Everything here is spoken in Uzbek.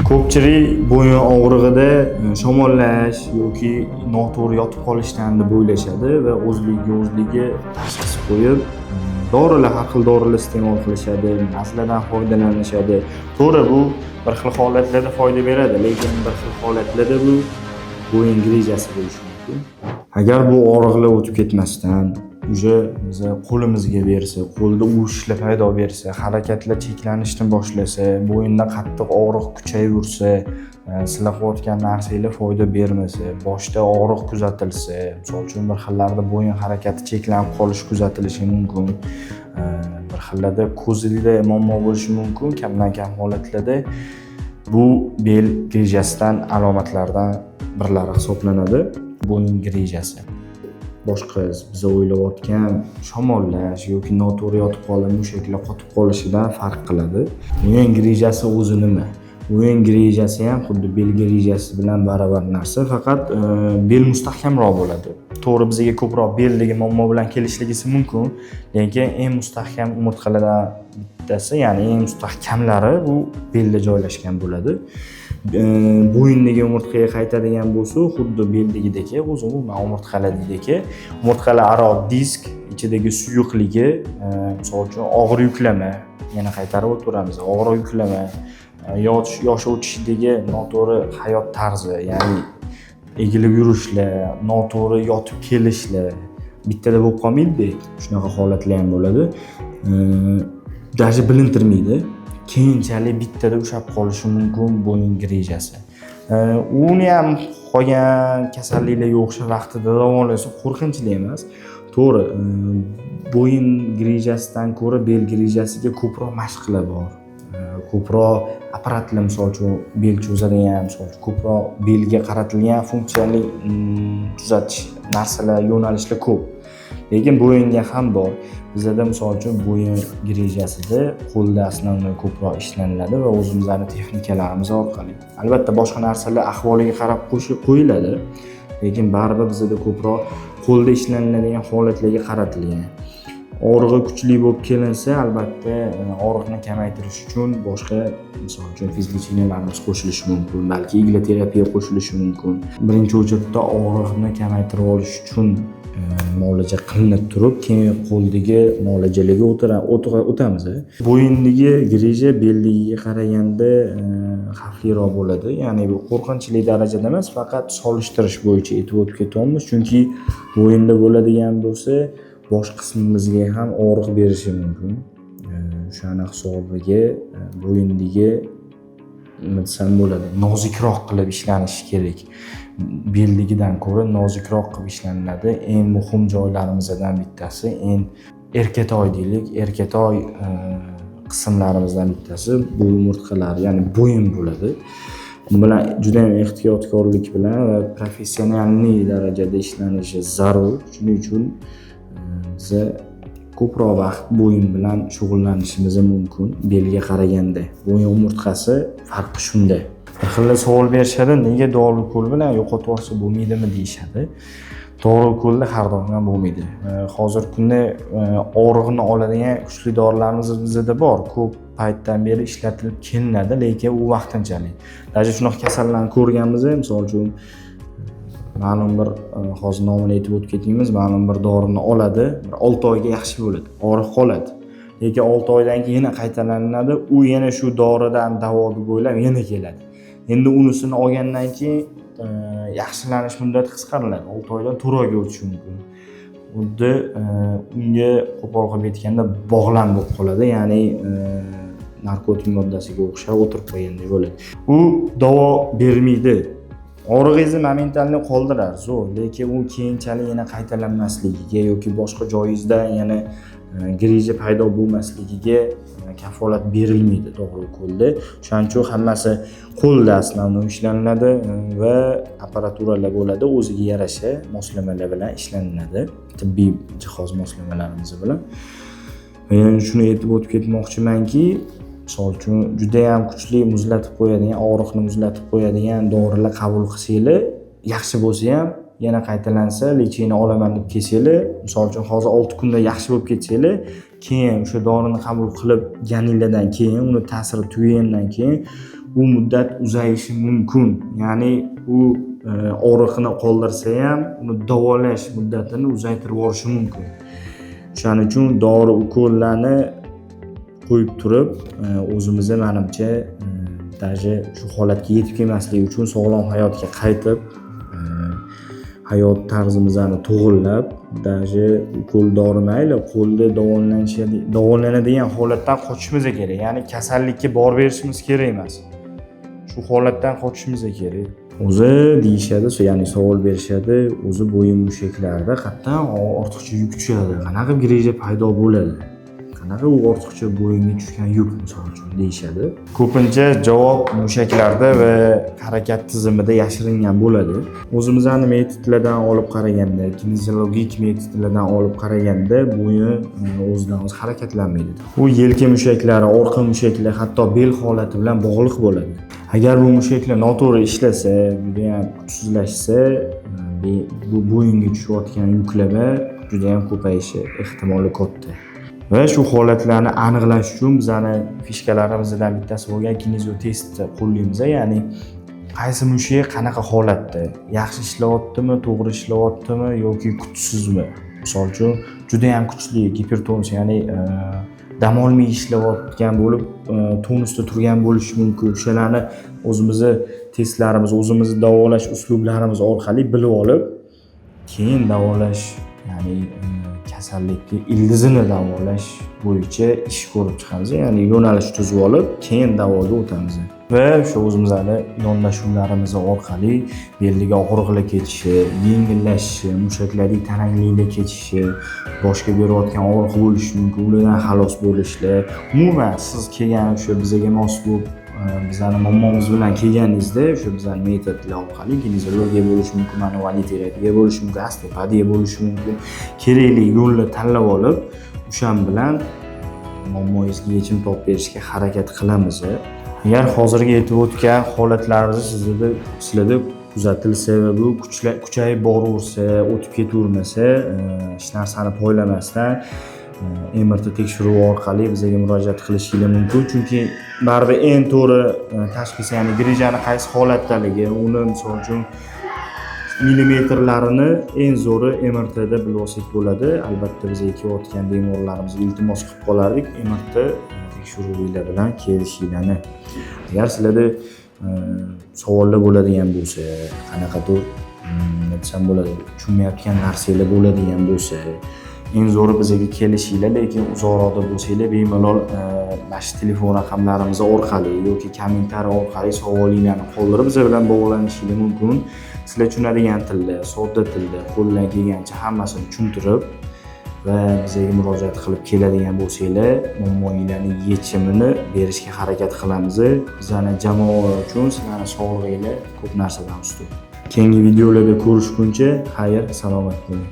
Ko'pchilik bo'yin og'rig'ida shamollash yoki noto'g'ri yotib qolishdan deb o'ylashadi va o'zligi tashxis qo'yib, dorilar, har xil dorilar iste'mol qilishadi, nazladan foydalanishadi. To'g'ri, bu bir xil holatlarda foyda beradi, lekin bir xil holatlarda bu bo'yin grejasi bo'lishi mumkin. Agar bu og'riqlar o'tib ketmasdan biza qo'limizga bersa, qo'lda uvishlar paydo bersa, harakatlar cheklanishni boshlasa, bo'yinda qattiq og'riq kuchayversa, sizlar qilayotgan narsanglar foyda bermasa, boshda og'riq kuzatilsa, misol uchun bir xillarda bo'yin harakati cheklanib qolish kuzatilishi mumkin. Bir xillarda ko'zingizda muammo bo'lishi mumkin. Kamdan kam holatlarda bu bel grejasidan alomatlardan birlari hisoblanadi. Bo'yin grejasi. Boshqa biz o'ylayotgan shamollash yoki noto'g'ri yotib qolib, mushaklar qotib qolishidan farq qiladi. Bo'yin grejasi o'zi nima? Bo'yin grejasi ham xuddi bel grejasi bilan baravar narsa, faqat bel mustahkamroq bo'ladi. To'g'ri, bizga ko'proq beldagi muammo bilan kelishligi mumkin, lekin eng mustahkam umurtqalardan bittasi, ya'ni eng mustahkamlari bu belda joylashgan bo'ladi. Bo'yindagi umurtqaga qaytadigan bo'lsa, xuddi beldagidek, o'zi umuman umurtqalardagi umurtqalararo disk ichidagi suyuqligi, misol uchun og'ir yuklama, yana qaytarib o'tiramiz, og'ir yuklama, yosh o'tishidagi noto'g'ri hayot tarzi, ya'ni egilib yurishlar, noto'g'ri yotib kelishlar bittada bo'lib qolmaydi, shunaqa holatlar ham bo'ladi. Даже bilintirmaydi. Keyinchalik bittada ushlab qolishi mumkin bo'yin grejasi. Uni ham qolgan kasalliklarga o'xshab vaqtida davolasa qo'rqinchli emas. To'g'ri, bo'yin grejasidan ko'ra bel grejasiga ko'proq mashqlar bor. Ko'proq apparatlar, misol uchun bel cho'zadigan, misol uchun ko'proq belga qaratilgan funksiyali tuzatish narsalar, yo'nalishlar ko'p. Lekin bo'yinga ham bor. Bizda misol uchun bo'yin grejasida qo'lda asnoviy ko'proq ishlaniladi va o'zimizning texnikalarimiz orqali. Albatta boshqa narsalar ahvoliga qarab qo'yiladi, lekin baribir bizda ko'proq qo'lda ishlaniladigan holatlarga qaratilgan. Og'rig'i kuchli bo'lib kelinsa, albatta og'riqni kamaytirish uchun boshqa, misol uchun fizlecheniyalarimiz qo'shilishi mumkin, balki igla terapiya qo'shilishi mumkin. Birinchi o'chirda og'riqni kamaytirib olish uchun muolaja qilinib turib, keyin qo'ldagi muolajalarga o'tamiz. Bo'yindagi greja beldagiga qaraganda xavfliroq bo'ladi. Ya'ni bu qo'rqinchli darajada emas, faqat solishtirish bo'yicha aytib o'tib ketyapmiz, chunki bo'yinda bo'ladigan bo'lsa, bosh qismimizga ham og'riq berishi mumkin. O'shani hisobiga bo'yindagi nima desam bo'ladi, nozikroq qilib ishlanishi kerak. Beldagidan ko'ra nozikroq qilib ishlaniladi. Eng muhim joylarimizdan bittasi, eng erkatoy deylik, erkatoy qismlarimizdan bittasi bu umurtqalar, ya'ni bo'yin bo'ladi. Bu bilan juda ham ehtiyotkorlik bilan va professionalniy darajada ishlanishi zarur. Shuning uchun biz ko'proq vaqt bo'yin bilan shug'ullanishimiz mumkin belga qaraganda. Bo'yin umurtqasi farqi shunda. Bir xil savol berishadi, nega dori ko'l bilan yo'qotib olsa bo'lmaydimi deyishadi. Dori ko'lda har doim ham bo'lmaydi. Hozirgi kunda og'riqni oladigan kuchli dorilarimiz bizda bor. Ko'p paytdan beri ishlatilib kelinadi, lekin u vaqtinchalik. Даже shunaqa kasallarni ko'rganmiz, misol uchun ma'lum bir hozir nomini aytib o'tib ketamiz, ma'lum bir dorini oladi, bir 6 oyga yaxshi bo'ladi, og'riq qoladi. Lekin 6 oydan keyin yana qaytalanadi, u yana shu doridan davo deb o'ylab yana keladi. Endi unisini olgandan keyin yaxshilanish muddati qisqariladi. 6 oydan 4 oyga o'tishi mumkin. Xuddi unga qo'pol qilib aytganda bog'lan bo'lib qoladi, ya'ni narkotik moddasiga o'xshab o'tirib qo'yganday bo'ladi. U davo bermaydi. Og'rig'ingizni momentalni qoldirar, zo'r, lekin u keyinchalik yana qaytalanmasligiga yoki boshqa joyingizda yana greja paydo bo'lmasligiga kafolat berilmaydi dori ko'lda. Shuning uchun hammasi qo'lda asnoviy ishlaniladi va apparaturalar bo'ladi, o'ziga yarasha moslamalar bilan ishlaniladi, tibbiy jihoz moslamalarimiz bilan. Men shuni aytib o'tib ketmoqchimanki, misol uchun juda ham kuchli muzlatib qo'yadigan, og'riqni muzlatib qo'yadigan dorilar qabul qilsanglar, yaxshi bo'lsa ham yana qaytalansa, lechini olaman deb kelsanglar, misol uchun hozir 6 kunda yaxshi bo'lib ketsanglar, keyin o'sha dorini qabul qilib ganinglardan keyin, uni ta'siri tugagandan keyin bu muddat uzayishi mumkin. Ya'ni u og'riqni qoldirsa ham, uni davolash muddatini uzaytirib yuborishi mumkin. Shuning uchun dori ukollarni qo'yib turib, o'zimizni menimcha даже shu holatga yetib kelmaslik uchun sog'lom hayotga qaytib, hayot tarzimizni to'g'irlab, даже ukol dori mayli, qo'lda davolanadigan holatdan qochishimiz kerak. Ya'ni kasallikka bor berishimiz kerak emas. Shu holatdan qochishimiz kerak. O'zi deyishadi, ya'ni savol berishadi, o'zi bo'yin mushaklarida qattan ortiqcha yuk tushadi. Qanaqa greja paydo bo'ladi? Qanaqa u ortiqcha bo'yinga tushgan yuk misol uchun deyishadi. Ko'pincha javob mushaklarda va harakat tizimida yashiringan bo'ladi. O'zimizning metodlardan olib qaraganda, kineziologik metodlardan olib qaraganda bo'yin o'zidan o'zi harakatlanmaydi. U yelka mushaklari, orqa mushaklar, hatto bel holati bilan bog'liq bo'ladi. Agar bu mushaklar noto'g'ri ishlasa, juda ham kuchsizlashsa, bu bo'yinga tushayotgan yuklar juda ham ko'payishi ehtimoli katta. Va shu holatlarni aniqlash uchun bizning fishkalarimizdan bittasi bo'lgan kineziotestni qo'llaymiz. Ya'ni qaysi mushak qanaqa holatda, yaxshi ishlayaptimi, to'g'ri ishlayaptimi yoki kuchsizmi? Misol uchun juda ham kuchli gipertonus, ya'ni dam olmay ishlayotgan bo'lib, tonusda turgan bo'lishi mumkin. O'shalarni o'zimizni testlarimiz, o'zimizni davolash uslublarimiz orqali bilib olib, keyin davolash, ya'ni kasallikni ildizini davolash bo'yicha ish ko'rib chiqamiz. Ya'ni yo'nalish tuzib olib, keyin davoga o'tamiz. Va o'sha o'zimizning yondashuvlarimiz orqali beldagi og'riqlar ketishi, yengillashishi, mushaklarning tarangliklar ketishi, boshga berayotgan og'riq bo'lishi mumkin, ulardan xalos bo'lishlar. Umuman siz kelgan o'sha bizga mos bo'lib, bizning muammomiz bilan kelganingizda o'sha bizning metodlar orqali kineziologiya bo'lishi mumkin, manual terapiya bo'lishi mumkin, osteopatiya bo'lishi mumkin. Kerakli yo'lni tanlab olib, o'shan bilan muammongizga yechim topib berishga harakat qilamiz. Agar hozirgi aytib o'tgan holatlaringiz sizlarda kuzatilsa va bu kuchayib boraversa, o'tib ketavermasa, hech narsani poylamasdan MRT tekshiruvi orqali bizga murojaat qilishingiz mumkin. Chunki baribir eng to'g'ri tashxis, ya'ni grejani qaysi holatdaligi, uni misol uchun millimetrlarini eng zo'ri MRT da bilib olsak bo'ladi. Albatta bizga kelayotgan bemorlarimizga iltimos qilib qolardik MRT tekshiruvlar bilan kelishinglarni. Agar sizlarda savollar bo'ladigan bo'lsa, qanaqadir aytsam bo'ladi, tushunmayotgan narsalar bo'ladigan bo'lsa, eng zo'ri bizga kelishinglar, lekin uzoqroqda bo'lsanglar bemalol mana shu telefon raqamlarimiz orqali yoki kommentariy orqali savolinglarni qoldirib biz bilan bog'lanishingiz mumkin. Sizlar tushunadigan tilda, sodda tilda qo'ldan kelgancha hammasini tushuntirib va bizga murojaat qilib keladigan bo'lsanglar, muammolaringizning yechimini berishga harakat qilamiz. Bizning jamoa uchun sizlarning sog'lig'ingiz ko'p narsadan ustun. Keyingi videolarda ko'rishguncha, xayr, salomat bo'ling.